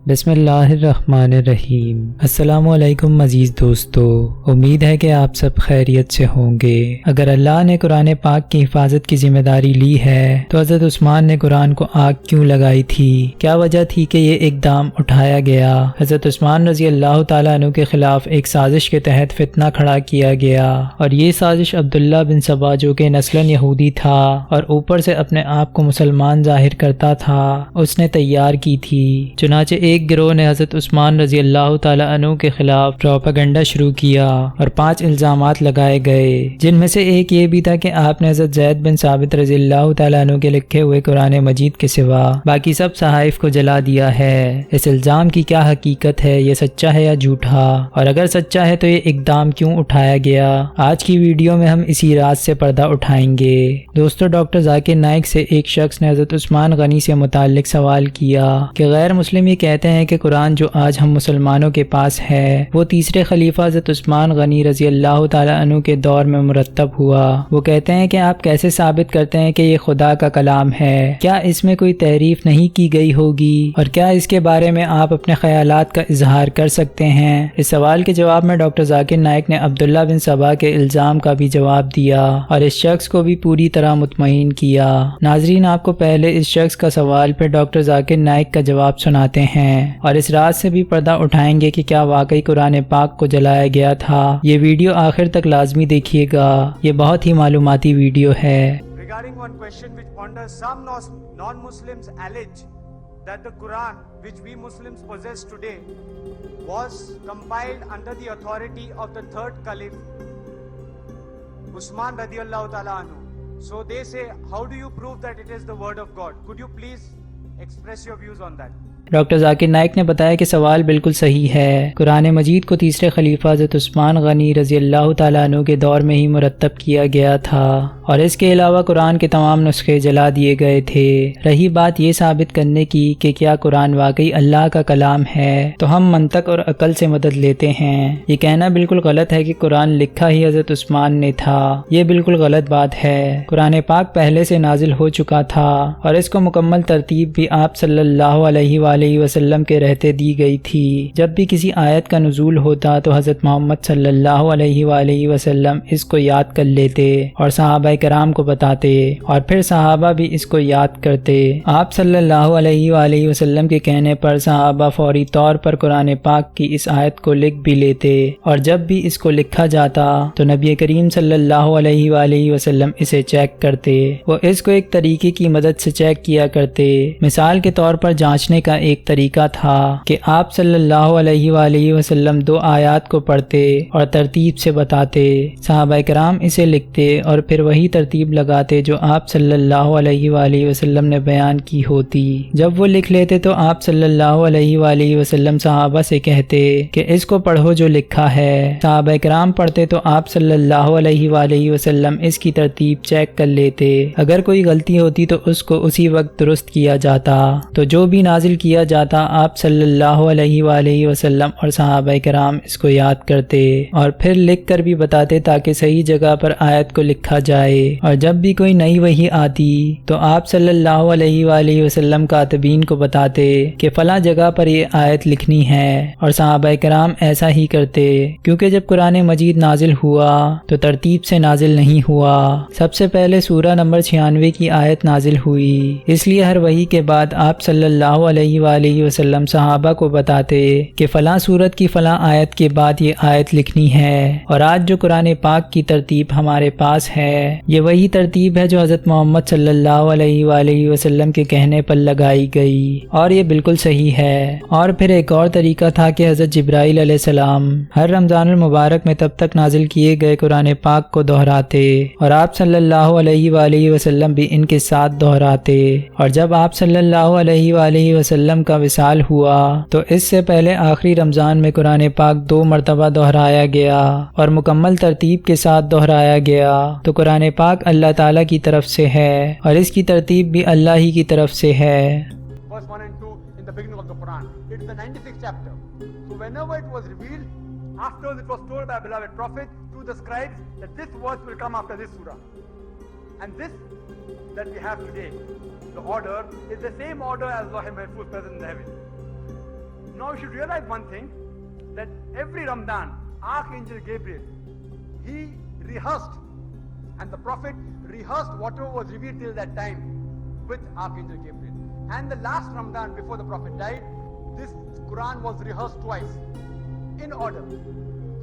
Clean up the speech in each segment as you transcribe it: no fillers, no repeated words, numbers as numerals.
بسم اللہ الرحمن الرحیم۔ السلام علیکم عزیز دوستو، امید ہے کہ آپ سب خیریت سے ہوں گے۔ اگر اللہ نے قرآن پاک کی حفاظت کی ذمہ داری لی ہے تو حضرت عثمان نے قرآن کو آگ کیوں لگائی تھی؟ کیا وجہ تھی کہ یہ اقدام اٹھایا گیا؟ حضرت عثمان رضی اللہ تعالیٰ عنہ کے خلاف ایک سازش کے تحت فتنہ کھڑا کیا گیا، اور یہ سازش عبداللہ بن سبا جو کہ نسلاً یہودی تھا اور اوپر سے اپنے آپ کو مسلمان ظاہر کرتا تھا، اس نے تیار کی تھی۔ چنانچہ ایک گروہ نے حضرت عثمان رضی اللہ تعالیٰ عنہ کے خلاف پروپیگنڈا شروع کیا اور 5 الزامات لگائے گئے، جن میں سے ایک یہ بھی تھا کہ آپ نے حضرت زید بن ثابت رضی اللہ تعالیٰ عنہ کے لکھے ہوئے قرآن مجید کے سوا باقی سب صحائف کو جلا دیا ہے۔ اس الزام کی کیا حقیقت ہے؟ یہ سچا ہے یا جھوٹا؟ اور اگر سچا ہے تو یہ اقدام کیوں اٹھایا گیا؟ آج کی ویڈیو میں ہم اسی راز سے پردہ اٹھائیں گے۔ دوستو، ڈاکٹر ذاکر نائک سے ایک شخص نے حضرت عثمان غنی سے متعلق سوال کیا کہ غیر مسلم یہ کہتے ہیں کہ قرآن جو آج ہم مسلمانوں کے پاس ہے وہ تیسرے خلیفہ حضرت عثمان غنی رضی اللہ تعالیٰ عنہ کے دور میں مرتب ہوا۔ وہ کہتے ہیں کہ آپ کیسے ثابت کرتے ہیں کہ یہ خدا کا کلام ہے؟ کیا اس میں کوئی تحریف نہیں کی گئی ہوگی؟ اور کیا اس کے بارے میں آپ اپنے خیالات کا اظہار کر سکتے ہیں؟ اس سوال کے جواب میں ڈاکٹر ذاکر نائک نے عبداللہ بن سبا کے الزام کا بھی جواب دیا اور اس شخص کو بھی پوری طرح مطمئن کیا۔ ناظرین، آپ کو پہلے اس شخص کا سوال پہ ڈاکٹر ذاکر نائک کا جواب سناتے ہیں اور اس راز سے بھی پردہ اٹھائیں گے کہ کیا واقعی قرآن پاک کو جلایا گیا تھا۔ یہ ویڈیو آخر تک لازمی دیکھیے گا، یہ بہت ہی معلوماتی ویڈیو ہے۔ Regarding one question which ponders, some non-Muslims allege that the Quran which we Muslims possess today was compiled under the authority of the third caliph Usman radiyallahu ta'ala anhu. So they say, how do you prove that it is the word of God? Could you please express your views on that? Doctor Zakir Naik نے بتایا کہ سوال بالکل صحیح ہے۔ قرآن مجید کو تیسرے خلیفہ حضرت عثمان غنی رضی اللہ تعالیٰ عنہ کے دور میں ہی مرتب کیا گیا تھا اور اس کے علاوہ قرآن کے تمام نسخے جلا دیے گئے تھے۔ رہی بات یہ ثابت کرنے کی کہ کیا قرآن واقعی اللہ کا کلام ہے، تو ہم منطق اور عقل سے مدد لیتے ہیں۔ یہ کہنا بالکل غلط ہے کہ قرآن لکھا ہی حضرت عثمان نے تھا، یہ بالکل غلط بات ہے۔ قرآن پاک پہلے سے نازل ہو چکا تھا اور اس کو مکمل ترتیب بھی آپ صلی اللہ علیہ وسلم کے رہتے دی گئی تھی۔ جب بھی کسی آیت کا نزول ہوتا تو حضرت محمد صلی اللہ علیہ وسلم اس کو یاد کر لیتے اور صحابہ کرام کو بتاتے اور پھر صحابہ بھی اس کو یاد کرتے۔ آپ صلی اللہ علیہ وسلم کے کہنے پر صحابہ فوری طور پر قرآن پاک کی اس آیت کو لکھ بھی لیتے، اور جب بھی اس کو لکھا جاتا تو نبی کریم صلی اللہ علیہ وسلم اسے چیک کرتے۔ وہ اس کو ایک طریقے کی مدد سے چیک کیا کرتے۔ مثال کے طور پر جانچنے کا ایک طریقہ تھا کہ آپ صلی اللہ علیہ وسلم 2 آیات کو پڑھتے اور ترتیب سے بتاتے، صحابہ کرام اسے لکھتے اور پھر وہی ترتیب لگاتے جو آپ صلی اللہ علیہ وسلم نے بیان کی ہوتی۔ جب وہ لکھ لیتے تو آپ صلی اللہ علیہ وسلم صحابہ سے کہتے کہ اس کو پڑھو جو لکھا ہے۔ صحابہ کرام پڑھتے تو آپ صلی اللہ علیہ وسلم اس کی ترتیب چیک کر لیتے۔ اگر کوئی غلطی ہوتی تو اس کو اسی وقت درست کیا جاتا، تو جو بھی نازل کیا جاتا آپ صلی اللہ علیہ وسلم اور صحابہ کرام اس کو یاد کرتے اور پھر لکھ کر بھی بتاتے تاکہ صحیح جگہ پر آیت کو لکھا جائے۔ اور جب بھی کوئی نئی وحی آتی تو آپ صلی اللہ علیہ وسلم کاتبین کو بتاتے کہ فلاں جگہ پر یہ آیت لکھنی ہے، اور صحابہ کرام ایسا ہی کرتے، کیونکہ جب قرآن مجید نازل ہوا تو ترتیب سے نازل نہیں ہوا۔ سب سے پہلے سورہ نمبر 96 کی آیت نازل ہوئی، اس لیے ہر وحی کے بعد آپ صلی اللہ علیہ وسلم صحابہ کو بتاتے کہ فلاں سورت کی فلاں آیت کے بعد یہ آیت لکھنی ہے۔ اور آج جو قرآن پاک کی ترتیب ہمارے پاس ہے، یہ وہی ترتیب ہے جو حضرت محمد صلی اللہ علیہ وسلم کے کہنے پر لگائی گئی، اور یہ بالکل صحیح ہے۔ اور پھر ایک اور طریقہ تھا کہ حضرت جبرائیل علیہ السلام ہر رمضان المبارک میں تب تک نازل کیے گئے قرآن پاک کو دہراتے اور آپ صلی اللہ علیہ وسلم بھی ان کے ساتھ دہراتے، اور جب آپ صلی اللہ علیہ وسلم کا وصال ہوا تو اس سے پہلے آخری رمضان میں قرآن پاک 2 مرتبہ دہرایا گیا اور مکمل ترتیب کے ساتھ دہرایا گیا۔ تو قرآن پاک اللہ تعالیٰ کی طرف سے ہے اور اس کی ترتیب بھی اللہ ہی کی طرف سے ہے۔ Verse 1 and 2 in the beginning of the Quran. It is the 96th chapter. So whenever it was revealed, afterwards it was told by beloved Prophet to the scribes that this verse will come after this surah. And this that we have today, the order, is the same order as Lawh Mahfuz present in the heaven. Now you should realize one thing, that every Ramadan, Archangel Gabriel, he rehearsed, and the Prophet rehearsed whatever was revealed till that time with Archangel Gabriel. And the last Ramadan before the Prophet died, this Quran was rehearsed twice in order.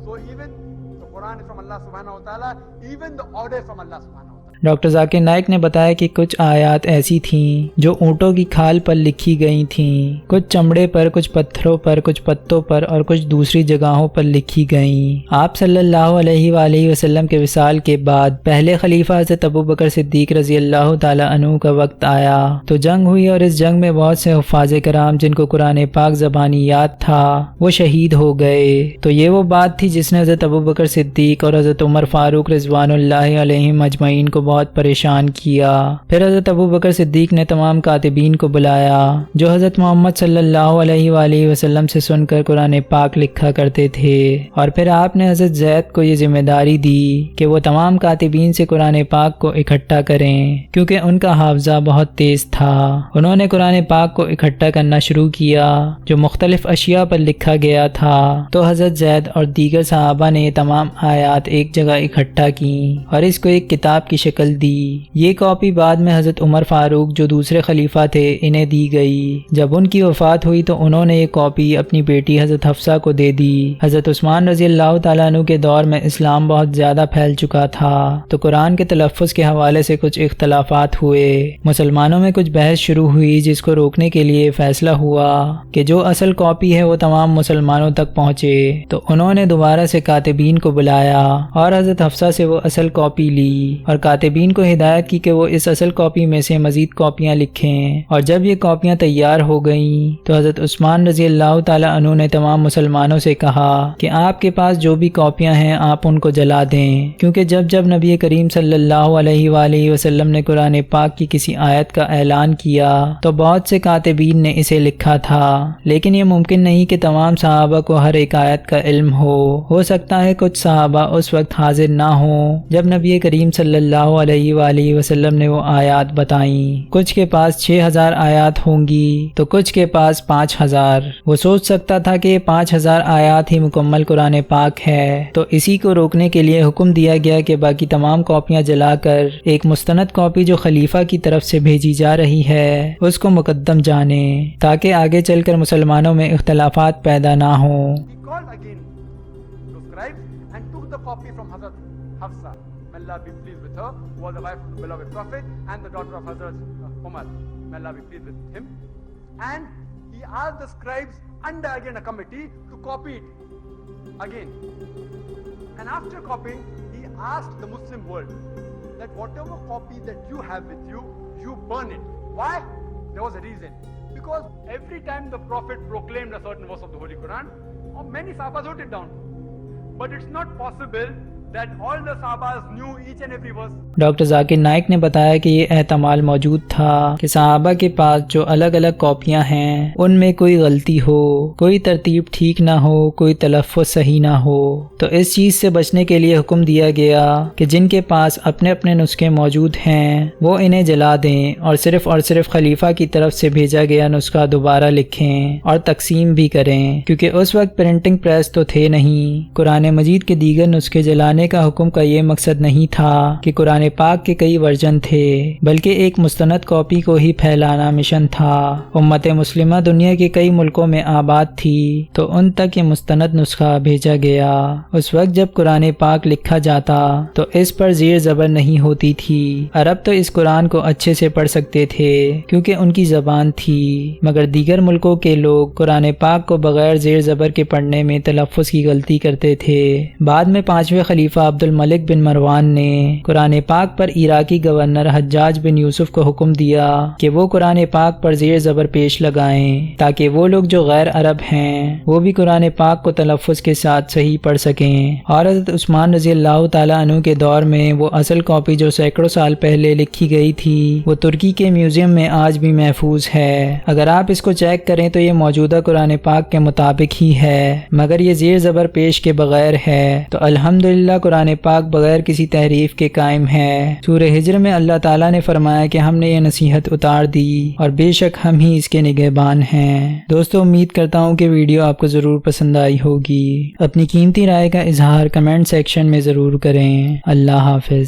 So even the Quran is from Allah subhanahu wa ta'ala, even the order is from Allah subhanahu wa ta'ala. Doctor Zakir Naik نے بتایا کہ کچھ آیات ایسی تھیں جو اونٹوں کی کھال پر لکھی گئی تھیں، کچھ چمڑے پر، کچھ پتھروں پر، کچھ پتوں پر اور کچھ دوسری جگہوں پر لکھی گئیں۔ آپ صلی اللہ علیہ وآلہ وسلم کے وصال کے بعد پہلے خلیفہ حضرت ابو بکر صدیق رضی اللہ تعالی عنہ کا وقت آیا تو جنگ ہوئی، اور اس جنگ میں بہت سے حفاظ کرام جن کو قرآن پاک زبانی یاد تھا وہ شہید ہو گئے۔ تو یہ وہ بات تھی جس نے حضرت ابو بکر صدیق اور حضرت عمر فاروق رضوان اللہ علیہم اجمعین کو بہت پریشان کیا۔ پھر حضرت ابو بکر صدیق نے تمام کاتبین کو بلایا جو حضرت محمد صلی اللہ علیہ وآلہ وسلم سے سن کر قرآن پاک لکھا کرتے تھے، اور پھر آپ نے حضرت زید کو یہ ذمہ داری دی کہ وہ تمام کاتبین سے قرآن پاک کو اکٹھا کریں، کیونکہ ان کا حافظہ بہت تیز تھا۔ انہوں نے قرآن پاک کو اکٹھا کرنا شروع کیا جو مختلف اشیاء پر لکھا گیا تھا، تو حضرت زید اور دیگر صحابہ نے یہ تمام آیات ایک جگہ اکٹھا کی اور اس کو ایک کتاب کی شکل دی۔ یہ کاپی بعد میں حضرت عمر فاروق جو دوسرے خلیفہ تھے انہیں دی گئی۔ جب ان کی وفات ہوئی تو انہوں نے یہ کاپی اپنی بیٹی حضرت حفصہ کو دے دی۔ حضرت عثمان رضی اللہ تعالیٰ عنہ کے دور میں اسلام بہت زیادہ پھیل چکا تھا، تو قرآن کے تلفظ کے حوالے سے کچھ اختلافات ہوئے۔ مسلمانوں میں کچھ بحث شروع ہوئی جس کو روکنے کے لیے فیصلہ ہوا کہ جو اصل کاپی ہے وہ تمام مسلمانوں تک پہنچے، تو انہوں نے دوبارہ سے کاتبین کو بلایا اور حضرت حفصہ سے وہ اصل کاپی لی اور کاتبین کو ہدایت کی کہ وہ اس اصل کاپی میں سے مزید کاپیاں لکھیں۔ اور جب یہ کاپیاں تیار ہو گئیں تو حضرت عثمان رضی اللہ تعالی عنہ نے تمام مسلمانوں سے کہا کہ آپ کے پاس جو بھی کاپیاں ہیں آپ ان کو جلا دیں، کیونکہ جب نبی کریم صلی اللہ علیہ وآلہ وسلم نے قرآن پاک کی کسی آیت کا اعلان کیا تو بہت سے کاتبین نے اسے لکھا تھا، لیکن یہ ممکن نہیں کہ تمام صحابہ کو ہر ایک آیت کا علم ہو سکتا ہے کچھ صحابہ اس وقت حاضر نہ ہوں جب نبی کریم صلی اللہ علیہ وآلہ وسلم نے وہ آیات بتائیں۔ کچھ کے پاس 6000 آیات ہوں گی تو کچھ کے پاس 5000۔ وہ سوچ سکتا تھا کہ یہ 5000 آیات ہی مکمل قرآن پاک ہے، تو اسی کو روکنے کے لیے حکم دیا گیا کہ باقی تمام کاپیاں جلا کر ایک مستند کاپی جو خلیفہ کی طرف سے بھیجی جا رہی ہے اس کو مقدم جانیں تاکہ آگے چل کر مسلمانوں میں اختلافات پیدا نہ ہوں۔ He called again the scribes and took the copy from Hazrat Hafsa, may Allah be pleased with her, who was the wife of the beloved Prophet and the daughter of Hazrat Umar, may Allah be pleased with him. And he asked the scribes under again a committee to copy it again. And after copying, he asked the Muslim world that whatever copy that you have with you, you burn it. Why? There was a reason. Because every time the Prophet proclaimed a certain verse of the Holy Quran, many Sahabas wrote it down. But it's not possible that all the Sahabas knew each and every verse. Doctor Zakir Naik نے بتایا کہ یہ احتمال موجود تھا کہ صحابہ کے پاس جو الگ الگ کاپیاں ہیں ان میں کوئی غلطی ہو، کوئی ترتیب ٹھیک نہ ہو، کوئی تلفظ صحیح نہ ہو، تو اس چیز سے بچنے کے لیے حکم دیا گیا کہ جن کے پاس اپنے اپنے نسخے موجود ہیں وہ انہیں جلا دیں اور صرف خلیفہ کی طرف سے بھیجا گیا نسخہ دوبارہ لکھیں اور تقسیم بھی کریں، کیونکہ اس وقت پرنٹنگ پریس تو تھے نہیں۔ قرآن مجید کے دیگر نسخے جلانے کا حکم کا یہ مقصد نہیں تھا کہ قرآن پاک کے کئی ورژن تھے، بلکہ ایک مستند کاپی کو ہی پھیلانا مشن تھا۔ امت مسلمہ دنیا کے کئی ملکوں میں آباد تھی تو ان تک یہ مستند نسخہ بھیجا گیا۔ اس وقت جب قرآن پاک لکھا جاتا تو اس پر زیر زبر نہیں ہوتی تھی۔ عرب تو اس قرآن کو اچھے سے پڑھ سکتے تھے کیونکہ ان کی زبان تھی، مگر دیگر ملکوں کے لوگ قرآن پاک کو بغیر زیر زبر کے پڑھنے میں تلفظ کی غلطی کرتے تھے۔ بعد میں 5ویں خلیفہ عبد الملک بن مروان نے قرآن پاک پر عراقی گورنر حجاج بن یوسف کو حکم دیا کہ وہ قرآن پاک پر زیر زبر پیش لگائیں تاکہ وہ لوگ جو غیر عرب ہیں وہ بھی قرآن پاک کو تلفظ کے ساتھ صحیح پڑھ سکیں۔ اور حضرت عثمان رضی اللہ تعالیٰ عنہ کے دور میں وہ اصل کاپی جو سینکڑوں سال پہلے لکھی گئی تھی وہ ترکی کے میوزیم میں آج بھی محفوظ ہے۔ اگر آپ اس کو چیک کریں تو یہ موجودہ قرآن پاک کے مطابق ہی ہے، مگر یہ زیر زبر پیش کے بغیر ہے۔ تو الحمدللہ تعالیٰ قرآن پاک بغیر کسی تحریف کے قائم ہے۔ سورہ ہجر میں اللہ تعالیٰ نے فرمایا کہ ہم نے یہ نصیحت اتار دی اور بے شک ہم ہی اس کے نگہبان ہیں۔ دوستو امید کرتا ہوں کہ ویڈیو آپ کو ضرور پسند آئی ہوگی۔ اپنی قیمتی رائے کا اظہار کمنٹ سیکشن میں ضرور کریں۔ اللہ حافظ۔